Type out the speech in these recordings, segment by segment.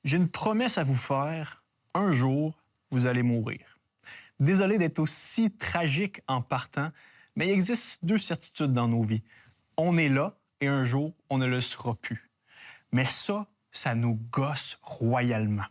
J'ai une promesse à vous faire. Un jour, vous allez mourir. Désolé d'être aussi tragique en partant, mais il existe deux certitudes dans nos vies. On est là et un jour, on ne le sera plus. Mais ça nous gosse royalement.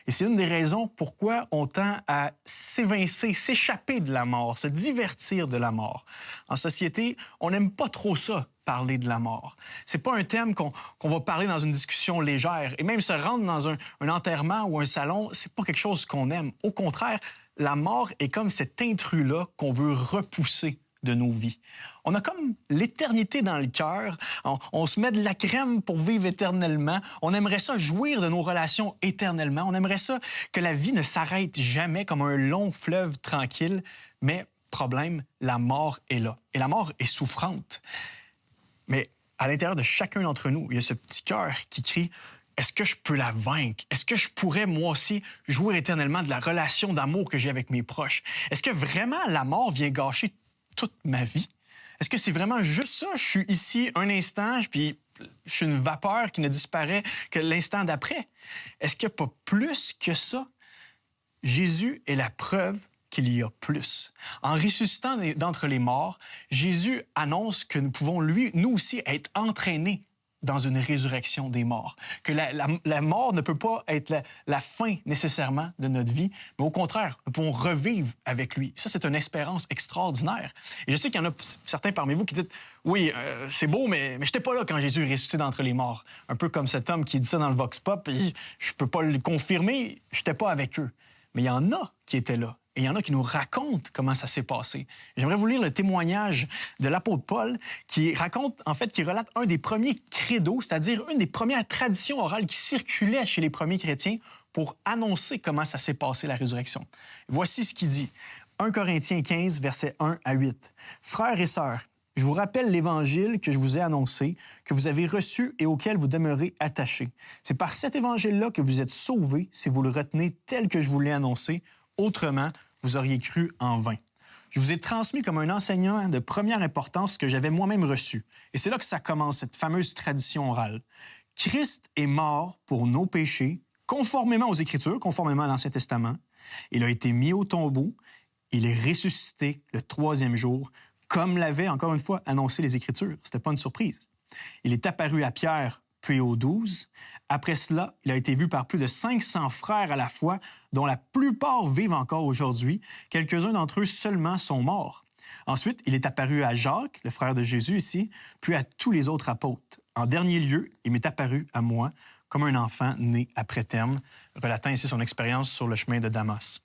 Et c'est une des raisons pourquoi on tend à s'évincer, s'échapper de la mort, se divertir de la mort. En société, on n'aime pas trop ça, parler de la mort. C'est pas un thème qu'on va parler dans une discussion légère. Et même se rendre dans un enterrement ou un salon, c'est pas quelque chose qu'on aime. Au contraire, la mort est comme cet intrus-là qu'on veut repousser de nos vies. On a comme l'éternité dans le cœur. On se met de la crème pour vivre éternellement. On aimerait ça jouir de nos relations éternellement. On aimerait ça que la vie ne s'arrête jamais comme un long fleuve tranquille. Mais problème, la mort est là. Et la mort est souffrante. Mais à l'intérieur de chacun d'entre nous, il y a ce petit cœur qui crie « Est-ce que je peux la vaincre? Est-ce que je pourrais, moi aussi, jouir éternellement de la relation d'amour que j'ai avec mes proches? Est-ce que vraiment la mort vient gâcher toute ma vie? Est-ce que c'est vraiment juste ça? Je suis ici un instant, puis je suis une vapeur qui ne disparaît que l'instant d'après. Est-ce qu'il n'y a pas plus que ça? Jésus est la preuve qu'il y a plus. En ressuscitant d'entre les morts, Jésus annonce que nous pouvons, nous aussi, être entraînés dans une résurrection des morts. Que la mort ne peut pas être la fin nécessairement de notre vie, mais au contraire, nous pouvons revivre avec lui. Ça, c'est une espérance extraordinaire. Et je sais qu'il y en a certains parmi vous qui disent « Oui, c'est beau, mais je n'étais pas là quand Jésus est ressuscité d'entre les morts. » Un peu comme cet homme qui dit ça dans le Vox Pop, et je ne peux pas le confirmer, je n'étais pas avec eux. Mais il y en a qui étaient là. Et il y en a qui nous racontent comment ça s'est passé. J'aimerais vous lire le témoignage de l'apôtre Paul qui raconte, en fait, qui relate un des premiers credos, c'est-à-dire une des premières traditions orales qui circulait chez les premiers chrétiens pour annoncer comment ça s'est passé, la résurrection. Voici ce qu'il dit. 1 Corinthiens 15, versets 1 à 8. « Frères et sœurs, je vous rappelle l'Évangile que je vous ai annoncé, que vous avez reçu et auquel vous demeurez attachés. C'est par cet Évangile-là que vous êtes sauvés si vous le retenez tel que je vous l'ai annoncé. Autrement, vous auriez cru en vain. Je vous ai transmis comme un enseignant de première importance que j'avais moi-même reçu. Et c'est là que ça commence, cette fameuse tradition orale. Christ est mort pour nos péchés, conformément aux Écritures, conformément à l'Ancien Testament. Il a été mis au tombeau. Il est ressuscité le troisième jour, comme l'avaient, encore une fois, annoncé les Écritures. C'était pas une surprise. Il est apparu à Pierre, puis aux 12. Après cela, il a été vu par plus de 500 frères à la fois, dont la plupart vivent encore aujourd'hui. Quelques-uns d'entre eux seulement sont morts. Ensuite, il est apparu à Jacques, le frère de Jésus ici, puis à tous les autres apôtres. En dernier lieu, il m'est apparu à moi comme un enfant né après terme, relatant ici son expérience sur le chemin de Damas.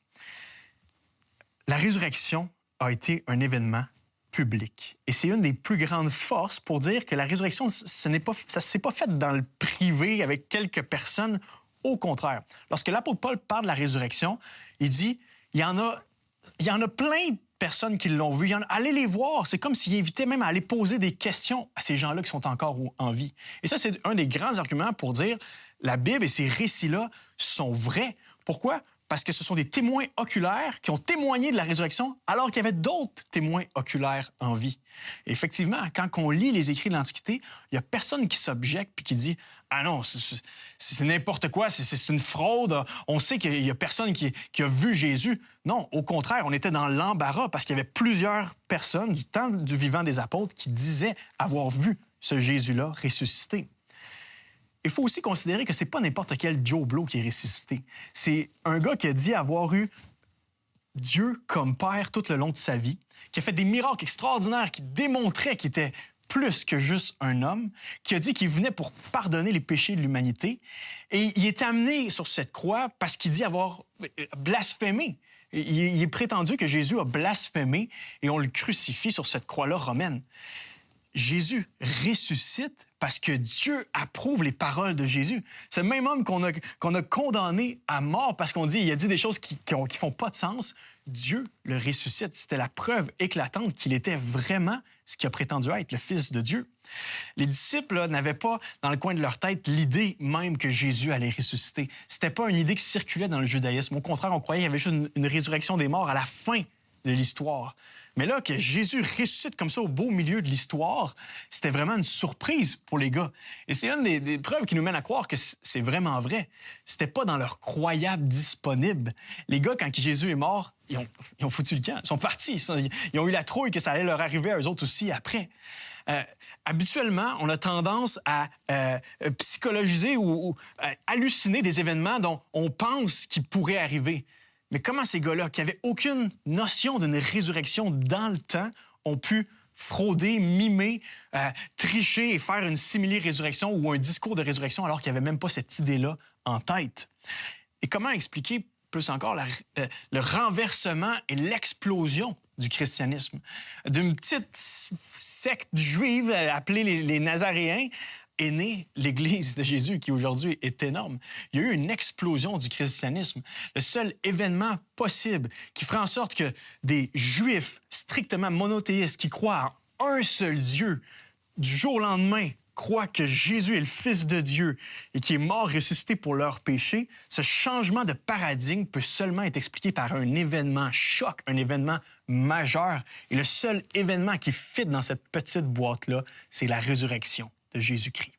La résurrection a été un événement public. Et c'est une des plus grandes forces pour dire que la résurrection, ça ne s'est pas fait dans le privé avec quelques personnes. Au contraire, lorsque l'apôtre Paul parle de la résurrection, il dit, il y en a plein de personnes qui l'ont vu. Allez les voir. C'est comme s'il invitait même à aller poser des questions à ces gens-là qui sont encore en vie. Et ça, c'est un des grands arguments pour dire la Bible et ces récits-là sont vrais. Pourquoi? Parce que ce sont des témoins oculaires qui ont témoigné de la résurrection alors qu'il y avait d'autres témoins oculaires en vie. Et effectivement, quand on lit les écrits de l'Antiquité, il n'y a personne qui s'objecte puis qui dit « Ah non, c'est n'importe quoi, c'est une fraude, on sait qu'il n'y a personne qui a vu Jésus. » Non, au contraire, on était dans l'embarras parce qu'il y avait plusieurs personnes du temps du vivant des apôtres qui disaient avoir vu ce Jésus-là ressuscité. Il faut aussi considérer que ce n'est pas n'importe quel Joe Blow qui est ressuscité. C'est un gars qui a dit avoir eu Dieu comme père tout le long de sa vie, qui a fait des miracles extraordinaires, qui démontraient qu'il était plus que juste un homme, qui a dit qu'il venait pour pardonner les péchés de l'humanité. Et il est amené sur cette croix parce qu'il dit avoir blasphémé. Il est prétendu que Jésus a blasphémé et on le crucifie sur cette croix-là romaine. Jésus ressuscite parce que Dieu approuve les paroles de Jésus. C'est le même homme qu'on a condamné à mort parce qu'on dit, il a dit des choses qui font pas de sens. Dieu le ressuscite. C'était la preuve éclatante qu'il était vraiment ce qu'il a prétendu être, le Fils de Dieu. Les disciples n'avaient pas dans le coin de leur tête l'idée même que Jésus allait ressusciter. C'était pas une idée qui circulait dans le judaïsme. Au contraire, on croyait qu'il y avait juste une résurrection des morts à la fin de l'histoire. Mais là, que Jésus ressuscite comme ça au beau milieu de l'histoire, c'était vraiment une surprise pour les gars. Et c'est une des preuves qui nous mène à croire que c'est vraiment vrai. C'était pas dans leur croyable disponible. Les gars, quand Jésus est mort, ils ont foutu le camp. Ils sont partis. Ils ont eu la trouille que ça allait leur arriver à eux autres aussi après. Habituellement, on a tendance à psychologiser ou halluciner des événements dont on pense qu'ils pourraient arriver. Mais comment ces gars-là, qui n'avaient aucune notion d'une résurrection dans le temps, ont pu frauder, mimer, tricher et faire une simili-résurrection ou un discours de résurrection alors qu'ils n'avaient même pas cette idée-là en tête? Et comment expliquer plus encore le renversement et l'explosion du christianisme? D'une petite secte juive appelée les Nazaréens est née l'Église de Jésus, qui aujourd'hui est énorme. Il y a eu une explosion du christianisme. Le seul événement possible qui ferait en sorte que des Juifs strictement monothéistes qui croient en un seul Dieu, du jour au lendemain, croient que Jésus est le Fils de Dieu et qui est mort ressuscité pour leurs péchés, ce changement de paradigme peut seulement être expliqué par un événement choc, un événement majeur. Et le seul événement qui fit dans cette petite boîte-là, c'est la résurrection de Jésus-Christ.